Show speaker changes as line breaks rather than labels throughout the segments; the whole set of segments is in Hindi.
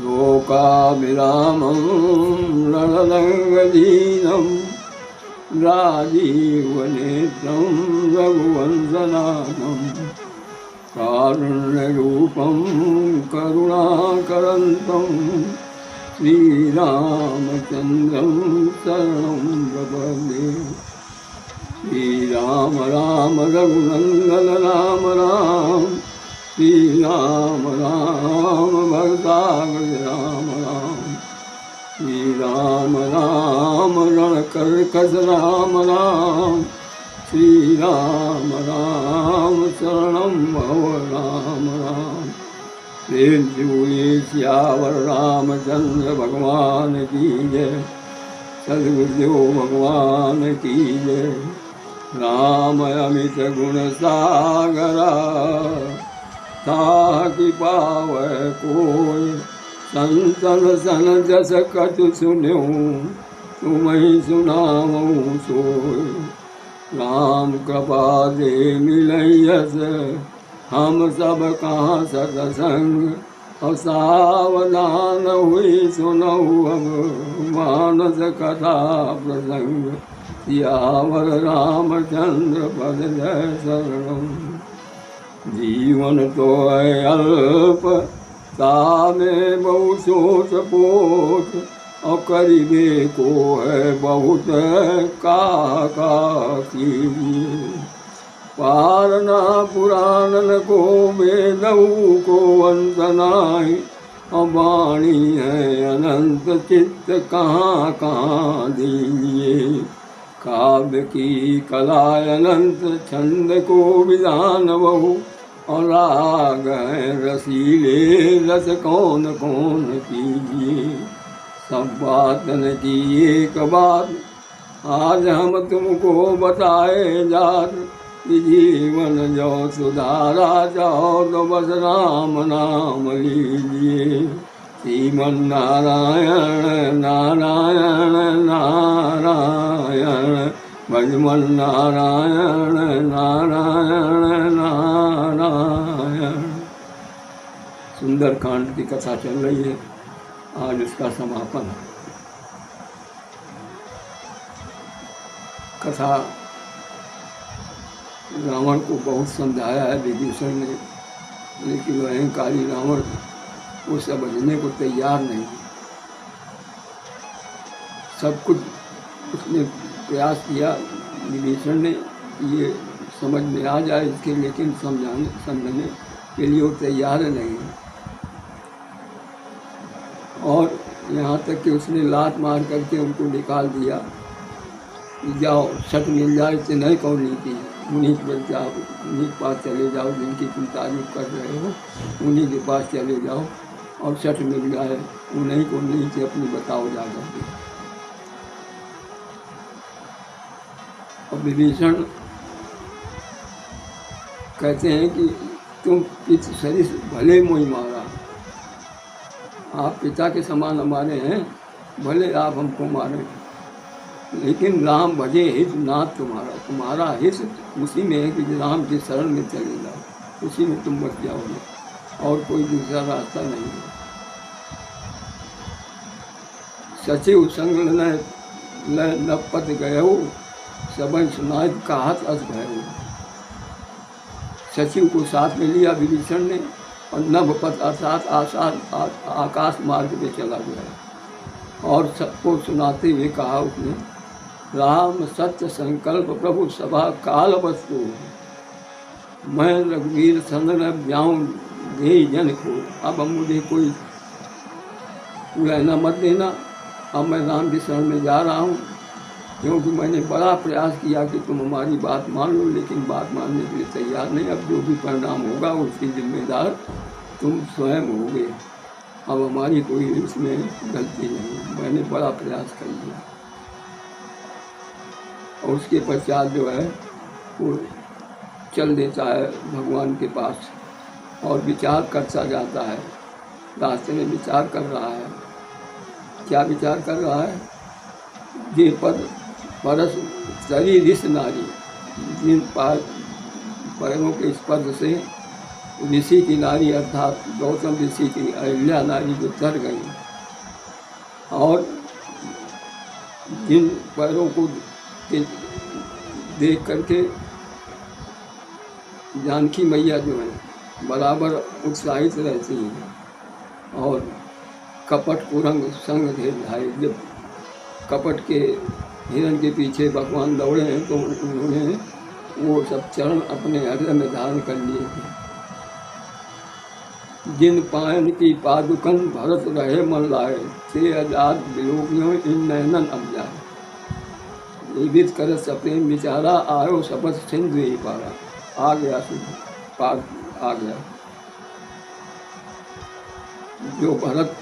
लोकाभिरामं रणरङ्गदीनं राजीवनेत्रं रघुवंशनाथं कारुण्यरूपं करुणाकरन्तं श्रीरामचन्द्रं शरणं प्रपद्ये। श्रीराम राम रघुनन्दन राम राम, श्रीराम राम भरताग्रज राम राम, श्रीराम राम रणकर्कश राम राम, श्रीराम राम शरणं भव राम राम। प्रेम से बोलिए सियावर रामचंद्र भगवान की जय, सद्गुरुदेव भगवान की जय। राम अमित गुण सागरा, ताकि पावै कोय, संतन सन जस कछु सुन्यो, तुम्हें सुनाऊं सोय। राम कृपा दे मिलयस, हम सब कहाँ सतसंग, और सावधान हुई सुनऊ अब मानस कथा प्रसंग। सियावर रामचंद्र पद जय शरणम। जीवन तो है अल्प, तामे बहु सोच पोच, और करीबे को है बहुत का कीजिए। पारना पुराणन को वेदऊ को अंत नाहि, और वाणी है अनंत चित्त कहाँ कहाँ दीजिए। काव्य की कला अनंत छंद को विधान बहु, और राग है रसीले रस कौन कौन कीजिए। सब बात न की एक बात, आज हम तुमको बताए जात। जीवन जो सुधारा चाहो तो बस राम नाम लीजिए। श्रीमन नारायण नारायण नारायण, भजमन नारायण नारायण नारायण। सुंदरकांड की कथा चल रही है, आज उसका समापन। कथा रावण को बहुत समझाया है विभीषण ने, लेकिन वह अहंकारी रावण वो समझने को तैयार नहीं। सब कुछ उसने प्रयास किया विभीषण ने, ये समझ में आ जाए इसके, लेकिन समझने के लिए वो तैयार नहीं है। और यहाँ तक कि उसने लात मार करके उनको निकाल दिया। जाओ छठ मिल जाए इससे नहीं कौनी की, उन्हीं पर जाओ, उन्हीं के पास चले जाओ जिनकी तुम तारीफ कर रहे हो, उन्हीं के पास चले जाओ और छठ मिल जाए। उन्हीं को नहीं से अपनी बताओ जा करके। और विभीषण कहते हैं कि तुम पिता शरीर भले मोही मारा, आप पिता के समान हमारे हैं, भले आप हमको मारें, लेकिन राम भजे हित नाथ तुम्हारा। तुम्हारा हित उसी में है कि राम के शरण में चले जाओ, उसी में तुम बच जाओगे, और कोई दूसरा रास्ता नहीं है। सचिव संग न पद गयो, सबन सुनाय कहत अस भयो। सचिव को साथ में लिया विभीषण ने, और नभ पथ अर्थात आकाश मार्ग पे चला गया, और सबको सुनाते हुए कहा उसने, राम सत्य संकल्प प्रभु सभा काल वस्तु, मैं रघुवीर संदन ब्याऊं दे जन को। अब मुझे कोई रहना मत देना, अब मैं राम के शरण में जा रहा हूँ, क्योंकि मैंने बड़ा प्रयास किया कि तुम हमारी बात मान लो, लेकिन बात मानने के लिए तैयार नहीं। अब जो भी परिणाम होगा उसकी जिम्मेदार तुम स्वयं होगे। अब हमारी कोई इसमें गलती नहीं, मैंने बड़ा प्रयास कर लिया। और उसके पश्चात जो है वो चल देता है भगवान के पास, और विचार करता जाता है। रास्ते में विचार कर रहा है। क्या विचार कर रहा है? ये पद परस शरीर रिस नारी, जिन पैरों के स्पर्श से ऋषि की नारी अर्थात गौतम ऋषि की अहिल्या नारी जो तर गई और जिन पैरों को देख करके जानकी मैया जो है बराबर उत्साहित रहती हैं और कपट कुरंग संग धेर धाये। जब कपट के हिरण के पीछे भगवान दौड़े हैं तो उन्होंने वो सब चरण अपने हृदय में धारण कर लिए थे। जिन पायन की पादुकन भरत रहे मन लाए, से आजाद विलोकियों इन नैनन अब जाए। जीवित कर सप्रेम विचारा, आयो शपथ सिंधु ही पारा। आ गया सिंधु पार आ गया। जो भरत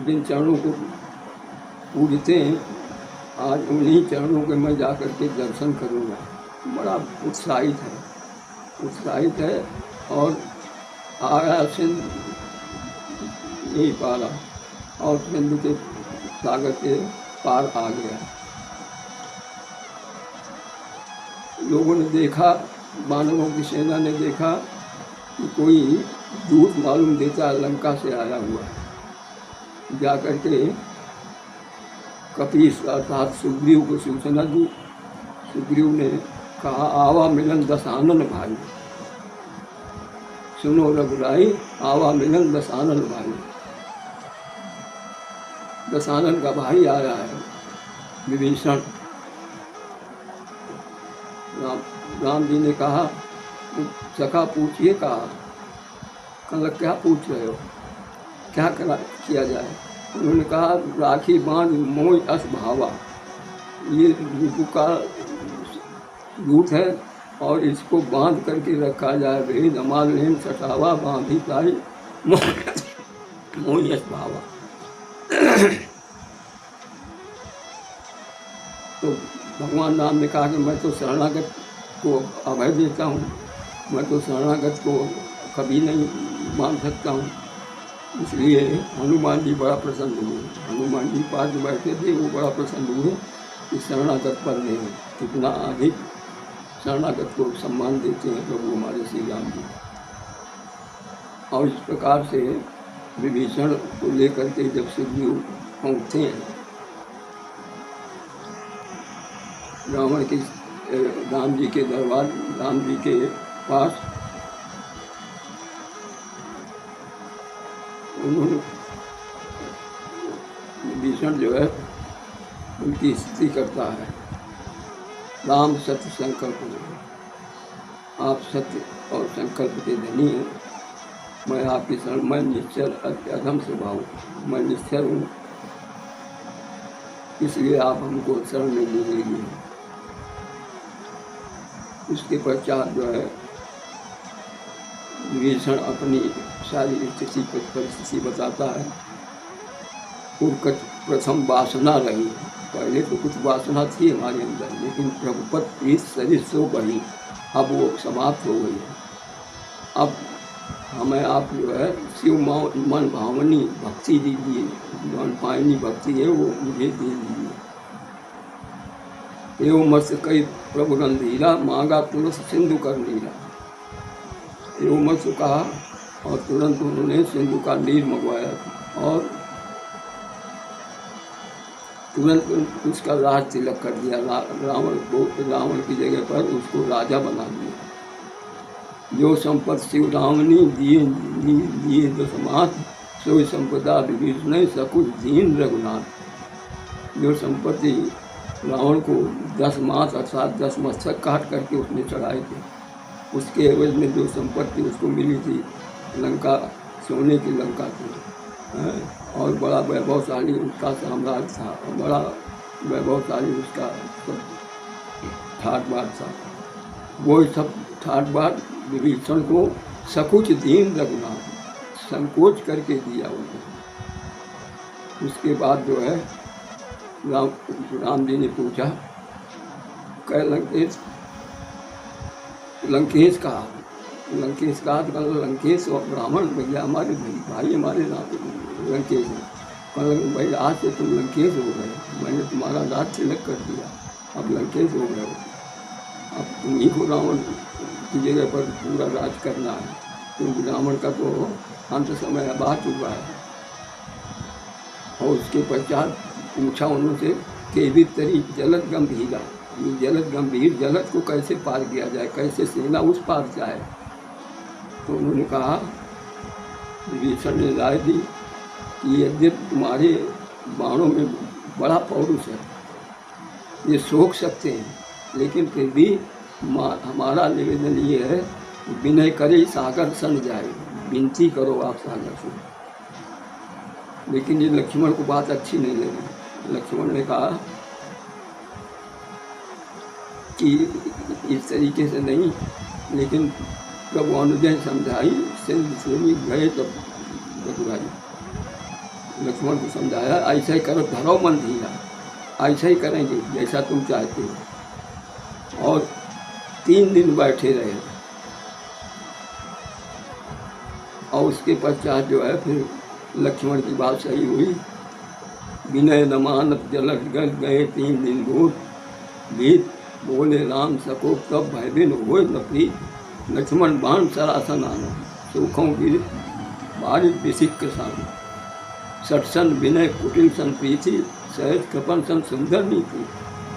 जिन चरणों को पूजते हैं, आज उन्हीं चरणों के मैं जा कर के दर्शन करूँगा। बड़ा उत्साहित है और आया सिंध यही पारा और सिंधु के सागर के पार आ गया। लोगों ने देखा, मानवों की सेना ने देखा कि कोई दूत मालूम देता लंका से आया हुआ है। जाकर के कपीस अर्थात सुग्रीव को सूचना दी। सुग्रीव ने कहा, आवा मिलन दशानन भाई। सुनो रघुराई, आवा मिलन दशानन भाई। दशानन का भाई आया है विभीषण। राम जी ने कहा, सखा पूछिए। कहा क्या पूछ रहे हो, क्या किया जाए? उन्होंने कहा, राखी बांध मोय अस भावा। ये ऋतु का दूत है और इसको बांध करके रखा जाए। भेद अमाल लेन सटावा, बांधी ताई मोय अस भावा। तो भगवान राम ने कहा कि मैं तो शरणागत को अभय देता हूँ, मैं तो शरणागत को कभी नहीं मान सकता हूँ। इसलिए हनुमान जी बड़ा प्रसन्न हुए। हनुमान जी पास बैठे थे, वो बड़ा प्रसन्न हुए कि शरणागत पर ने कितना अधिक शरणागत को सम्मान देते हैं प्रभु हमारे श्री राम जी। और इस प्रकार से विभीषण को लेकर के जब सुग्रीव पहुँचते हैं रावण की राम जी के दरबार, राम जी के पास, उन्होंने विभीषण जो है उनकी स्तुति करता है। राम सत्य संकल्प हो, आप सत्य और संकल्प के धनी हैं। मैं आपकी शरण, मैं निश्चर अधम स्वभाव, मैं निश्चर हूँ, इसलिए आप हमको शरण में लीजिए। उसके पश्चात जो है विभीषण अपनी सारी स्थिति परिस्थिति बताता है। उनका प्रथम वासना रही, पहले तो कुछ वासना थी हमारे अंदर, लेकिन प्रभुपद प्रीत शरीर सो बही, अब वो समाप्त हो गई है। अब हमें आप जो है शिव मन भावनी भक्ति दीजिए, मन पायनी भक्ति है वो मुझे दे दीजिए। एवं मत्स कई प्रभु गंधीरा, मांगा तुलस सिंधु कर नीरा। एवं मत्स कहा और तुरंत उन्होंने सिंधु का नीर मंगवाया और तुरंत उसका राज तिलक कर दिया। रावण की जगह पर उसको राजा बना दिया। जो संपत्ति शिव रावनी दिए दशमात, सो संपदा विभीषण सकुच दीन रघुनाथ। जो संपत्ति रावण को 10 मास अर्थात 10 मस्तक काट करके उसने चढ़ाए थे, उसके एवज में जो संपत्ति उसको मिली थी, लंका सोने की लंका थी और बड़ा वैभवशाली उसका साम्राज्य था, बड़ा वैभवशाली उसका सब ठाट बाट था। वो सब ठाट बाट विभीषण को सकुच दीन रघुनाथ, संकोच करके दिया उनको। उसके बाद जो है राम जी ने पूछा, कह लंकेश कहा तो लंकेश और ब्राह्मण भैया हमारे भाई हमारे लंकेश हैं। भाई आज से तुम लंकेश हो गए, मैंने तुम्हारा राज तिलक कर दिया, अब लंकेश हो गए। अब तुम्ही को रावण की जगह पर पूरा राज करना है, क्योंकि रावण का तो अंत समय अब आ चुका है। और उसके पश्चात पूछा उन्होंने कि वितरी जलद गंभीरा, ये जलद गंभीर जलद को कैसे पार किया जाए, कैसे सेना उस पार जाए। तो उन्होंने कहा, विभीषण ने राय दी कि यद्यपि तुम्हारे बाणों में बड़ा पौरुष है, ये सोख सकते हैं, लेकिन फिर भी हमारा निवेदन ये है, विनय करे सागर सन जाए, विनती करो आप सागर से। लेकिन ये लक्ष्मण को बात अच्छी नहीं लगी। लक्ष्मण ने कहा कि इस तरीके से नहीं, लेकिन प्रभु अनुजय समझाई, सिंधु गए तब बतुराई। लक्ष्मण को समझाया, ऐसा ही करो, धरो मन धीरा, ऐसा ही करेंगे जैसा तुम चाहते हो। और 3 दिन बैठे रहे, और उसके पश्चात जो है फिर लक्ष्मण की बात सही हुई। विनय न मानत जलद गए 3 दिन बीत, बोले राम सको तब भयबिन हो न प्रीत। लक्ष्मण बाण सरासन आना, सुखों की बारिश विसिक किसान। सटसन विनय कुटिल सन प्रीति, सहज कृपन सन सुंदर नीति।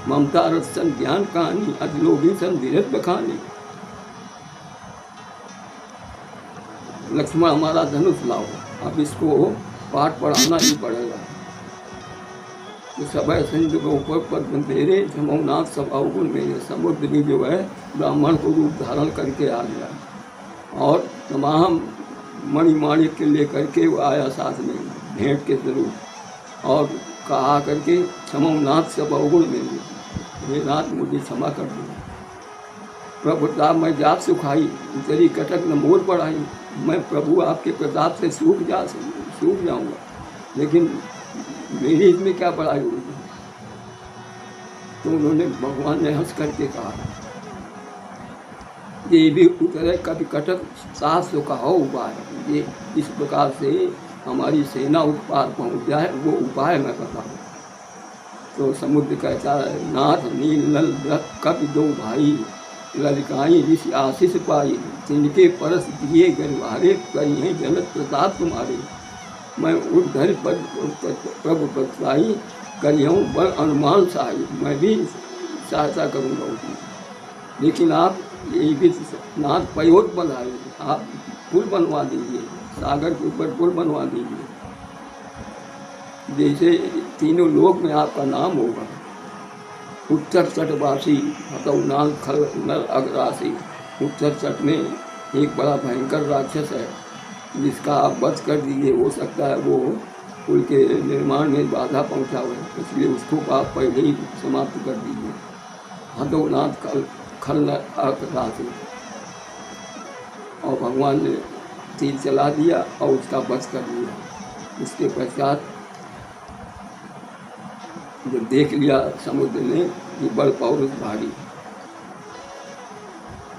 ममता रस सन ज्ञान कहानी, अतिलोभी सन धीरज बखानी। लक्ष्मण हमारा धनुष लाओ, अब इसको पाठ पढ़ाना ही पड़ेगा। तो समय सिंधु के ऊपर पर तेरे समनाथ सब अवगुण मेरे। समुद्र भी जो है ब्राह्मण को रूप धारण करके आ गया, और तमाम मणिमाणिक के लेकर के वो आया साथ में भेंट के स्वरूप, और कहा करके समनाथ सब अवगुण मेरे, हे नाथ मुझे क्षमा कर दो। प्रभु प्रताप मैं जात सुखाई, तेरी कटक न मोर पढ़ाई। मैं प्रभु आपके प्रताप से सूख जाऊंगा, लेकिन मेरी इसमें क्या पढ़ाई होगी। तो उन्होंने, भगवान ने हंस करके कहा, ये भी उतरे कभी कटक सास तो कहो उपाय। ये इस प्रकार से हमारी सेना उस पार पहुँच जाए, वो उपाय मैं बताऊँ। तो समुद्र कहता है, नाथ नील नल कपि 2 भाई, ललिकाई ऋषि आशीष पाई। तिनके परस दिए गरवारे, करी हैं जलत प्रताप तुम्हारे। मैं उद्धर पद प्रभु प्रताई, करियों बल अनुमान सहाय। मैं भी सहायता करूँगा उसमें, लेकिन आप ये भी नाथ पयोट बनाए, आप पुल बनवा दीजिए, सागर के ऊपर पुल बनवा दीजिए, जैसे तीनों लोक में आपका नाम होगा। उत्तर तटवासी हतौनाल खल नर अग्रासी। उत्तर तट में एक बड़ा भयंकर राक्षस है, जिसका आप वध कर दीजिए। हो सकता है वो पुल के निर्माण में बाधा पहुंचावे, इसलिए उसको आप पहले ही समाप्त कर दीजिए। हतौनाथ खल नर अग्रासी। और भगवान ने तीर चला दिया और उसका वध कर दिया। उसके पश्चात जब देख लिया समुद्र ने कि बल पौरुष भारी,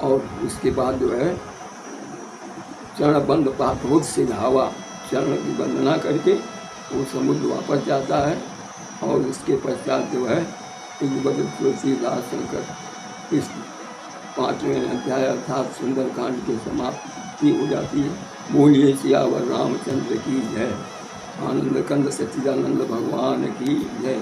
और उसके बाद जो है चरण बंद पापोध से धावा, चरण की वंदना करके वो समुद्र वापस जाता है। और उसके पश्चात जो है तुलसीदास शंकर इस 5वें अध्याय अर्थात सुंदरकांड की समाप्ति हो जाती है। बोलिए सियावर रामचंद्र की जय। आनंद कंद सच्चिदानंद भगवान की जय।